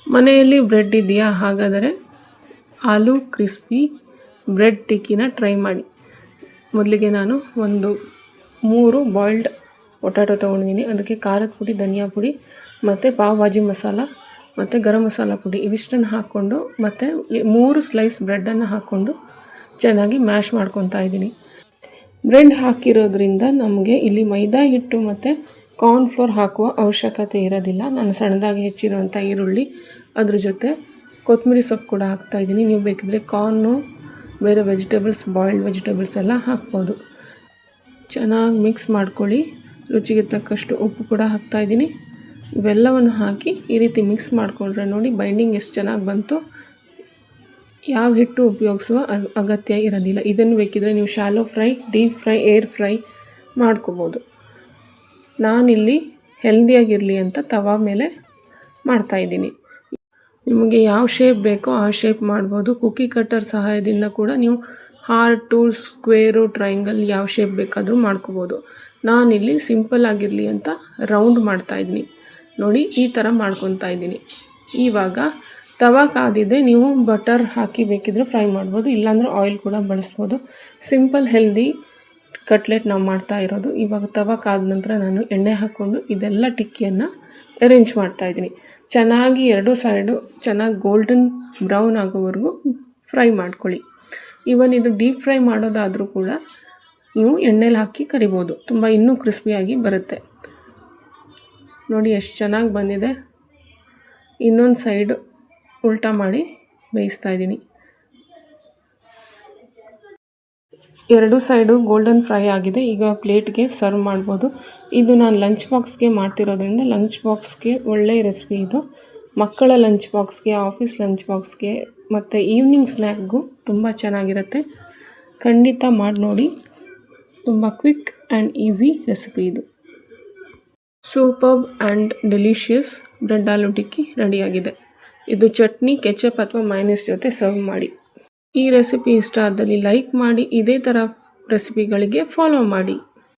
ಮನೆಯಲ್ಲಿ ಬ್ರೆಡ್ ಇದೆಯಾ? ಹಾಗಾದರೆ ಆಲೂ ಕ್ರಿಸ್ಪಿ ಬ್ರೆಡ್ ಟಿಕ್ಕಿನ ಟ್ರೈ ಮಾಡಿ. ಮೊದಲಿಗೆ ನಾನು 3 ಬಾಯ್ಲ್ಡ್ ಪೊಟ್ಯಾಟೊ ತೊಗೊಂಡಿದ್ದೀನಿ. ಅದಕ್ಕೆ ಖಾರದ ಪುಡಿ, ಧನಿಯಾ ಪುಡಿ ಮತ್ತು ಪಾವ್ ಭಾಜಿ ಮಸಾಲ ಮತ್ತು ಗರಂ ಮಸಾಲ ಪುಡಿ ಇವಿಷ್ಟನ್ನು ಹಾಕ್ಕೊಂಡು ಮತ್ತು 3 ಸ್ಲೈಸ್ ಬ್ರೆಡ್ಡನ್ನು ಹಾಕ್ಕೊಂಡು ಚೆನ್ನಾಗಿ ಮ್ಯಾಶ್ ಮಾಡ್ಕೊತಾ ಇದ್ದೀನಿ. ಬ್ರೆಡ್ ಹಾಕಿರೋದ್ರಿಂದ ನಮಗೆ ಇಲ್ಲಿ ಮೈದಾ ಹಿಟ್ಟು ಮತ್ತು ಕಾರ್ನ್ಫ್ಲೋರ್ ಹಾಕುವ ಅವಶ್ಯಕತೆ ಇರೋದಿಲ್ಲ. ನಾನು ಸಣ್ಣದಾಗಿ ಹೆಚ್ಚಿರುವಂಥ ಈರುಳ್ಳಿ, ಅದ್ರ ಜೊತೆ ಕೊತ್ತಂಬರಿ ಸೊಪ್ಪು ಕೂಡ ಹಾಕ್ತಾಯಿದ್ದೀನಿ. ನೀವು ಬೇಕಿದ್ರೆ ಕಾರ್ನು, ಬೇರೆ ವೆಜಿಟೇಬಲ್ಸ್, ಬಾಯ್ಲ್ಡ್ ವೆಜಿಟೇಬಲ್ಸ್ ಎಲ್ಲ ಹಾಕ್ಬೋದು. ಚೆನ್ನಾಗಿ ಮಿಕ್ಸ್ ಮಾಡ್ಕೊಳ್ಳಿ. ರುಚಿಗೆ ತಕ್ಕಷ್ಟು ಉಪ್ಪು ಕೂಡ ಹಾಕ್ತಾಯಿದ್ದೀನಿ. ಇವೆಲ್ಲವನ್ನು ಹಾಕಿ ಈ ರೀತಿ ಮಿಕ್ಸ್ ಮಾಡಿಕೊಂಡ್ರೆ ನೋಡಿ ಬೈಂಡಿಂಗ್ ಎಷ್ಟು ಚೆನ್ನಾಗಿ ಬಂತು. ಯಾವ ಹಿಟ್ಟು ಉಪಯೋಗಿಸುವ ಅಗತ್ಯ ಇರೋದಿಲ್ಲ. ಇದನ್ನು ಬೇಕಿದ್ರೆ ನೀವು shallow fry, deep fry, air fry ಮಾಡ್ಕೋಬೋದು. ನಾನಿಲ್ಲಿ ಹೆಲ್ದಿಯಾಗಿರಲಿ ಅಂತ ತವಾ ಮೇಲೆ ಮಾಡ್ತಾಯಿದ್ದೀನಿ. ನಿಮಗೆ ಯಾವ ಶೇಪ್ ಬೇಕೋ ಆ ಶೇಪ್ ಮಾಡ್ಬೋದು. ಕುಕ್ಕಿ ಕಟ್ಟರ್ ಸಹಾಯದಿಂದ ಕೂಡ ನೀವು ಹಾರ್ಟು, ಸ್ಕ್ವೇರು, ಟ್ರಯಾಂಗಲ್ ಯಾವ ಶೇಪ್ ಬೇಕಾದರೂ ಮಾಡ್ಕೋಬೋದು. ನಾನಿಲ್ಲಿ ಸಿಂಪಲ್ ಆಗಿರಲಿ ಅಂತ ರೌಂಡ್ ಮಾಡ್ತಾಯಿದ್ದೀನಿ. ನೋಡಿ ಈ ಥರ ಮಾಡ್ಕೊತಾ ಇದ್ದೀನಿ. ಇವಾಗ ತವಾ ಕಾದಿದೆ. ನೀವು ಬಟರ್ ಹಾಕಿ ಬೇಕಿದ್ರೆ ಫ್ರೈ ಮಾಡ್ಬೋದು, ಇಲ್ಲಾಂದರೆ ಆಯಿಲ್ ಕೂಡ ಬಳಸ್ಬೋದು. ಸಿಂಪಲ್ ಹೆಲ್ದಿ ಕಟ್ಲೆಟ್ ನಾವು ಮಾಡ್ತಾ ಇರೋದು. ಇವಾಗ ತವಾ ಕಾದ ನಂತರ ನಾನು ಎಣ್ಣೆ ಹಾಕ್ಕೊಂಡು ಇದೆಲ್ಲ ಟಿಕ್ಕಿಯನ್ನು ಅರೇಂಜ್ ಮಾಡ್ತಾಯಿದ್ದೀನಿ. ಚೆನ್ನಾಗಿ 2 ಸೈಡು ಚೆನ್ನಾಗಿ ಗೋಲ್ಡನ್ ಬ್ರೌನ್ ಆಗೋವರೆಗೂ ಫ್ರೈ ಮಾಡ್ಕೊಳ್ಳಿ. ಇವನ್ ಇದು ಡೀಪ್ ಫ್ರೈ ಮಾಡೋದಾದರೂ ಕೂಡ ನೀವು ಎಣ್ಣೆಲಿ ಹಾಕಿ ಕರಿಬೋದು. ತುಂಬ ಇನ್ನೂ ಕ್ರಿಸ್ಪಿಯಾಗಿ ಬರುತ್ತೆ. ನೋಡಿ ಎಷ್ಟು ಚೆನ್ನಾಗಿ ಬಂದಿದೆ. ಇನ್ನೊಂದು ಸೈಡು ಉಲ್ಟಾ ಮಾಡಿ ಬೇಯಿಸ್ತಾ ಇದ್ದೀನಿ. 2 ಸೈಡು ಗೋಲ್ಡನ್ ಫ್ರೈ ಆಗಿದೆ. ಈಗ ಪ್ಲೇಟ್ಗೆ ಸರ್ವ್ ಮಾಡ್ಬೋದು. ಇದು ನಾನು ಲಂಚ್ ಬಾಕ್ಸ್ಗೆ ಮಾಡ್ತಿರೋದ್ರಿಂದ ಲಂಚ್ ಬಾಕ್ಸ್ಗೆ ಒಳ್ಳೆಯ ರೆಸಿಪಿ ಇದು. ಮಕ್ಕಳ ಲಂಚ್ ಬಾಕ್ಸ್ಗೆ, ಆಫೀಸ್ ಲಂಚ್ ಬಾಕ್ಸ್ಗೆ ಮತ್ತು ಈವ್ನಿಂಗ್ ಸ್ನ್ಯಾಕ್ಗೂ ತುಂಬ ಚೆನ್ನಾಗಿರುತ್ತೆ. ಖಂಡಿತ ಮಾಡಿ ನೋಡಿ. ತುಂಬ ಕ್ವಿಕ್ ಆ್ಯಂಡ್ ಈಸಿ ರೆಸಿಪಿ ಇದು. ಸೂಪರ್ಬ್ ಆ್ಯಂಡ್ ಡೆಲಿಷಿಯಸ್ ಬ್ರೆಡ್ ಆಲೂ ಟಿಕ್ಕಿ ರೆಡಿಯಾಗಿದೆ. ಇದು ಚಟ್ನಿ, ಕೆಚಪ್ ಅಥವಾ ಮೈನಸ್ ಜೊತೆ ಸರ್ವ್ ಮಾಡಿ. ಈ ರೆಸಿಪಿ ಇಷ್ಟ ಆದಲ್ಲಿ ಲೈಕ್ ಮಾಡಿ. ಇದೇ ಥರ ರೆಸಿಪಿಗಳಿಗೆ ಫಾಲೋ ಮಾಡಿ.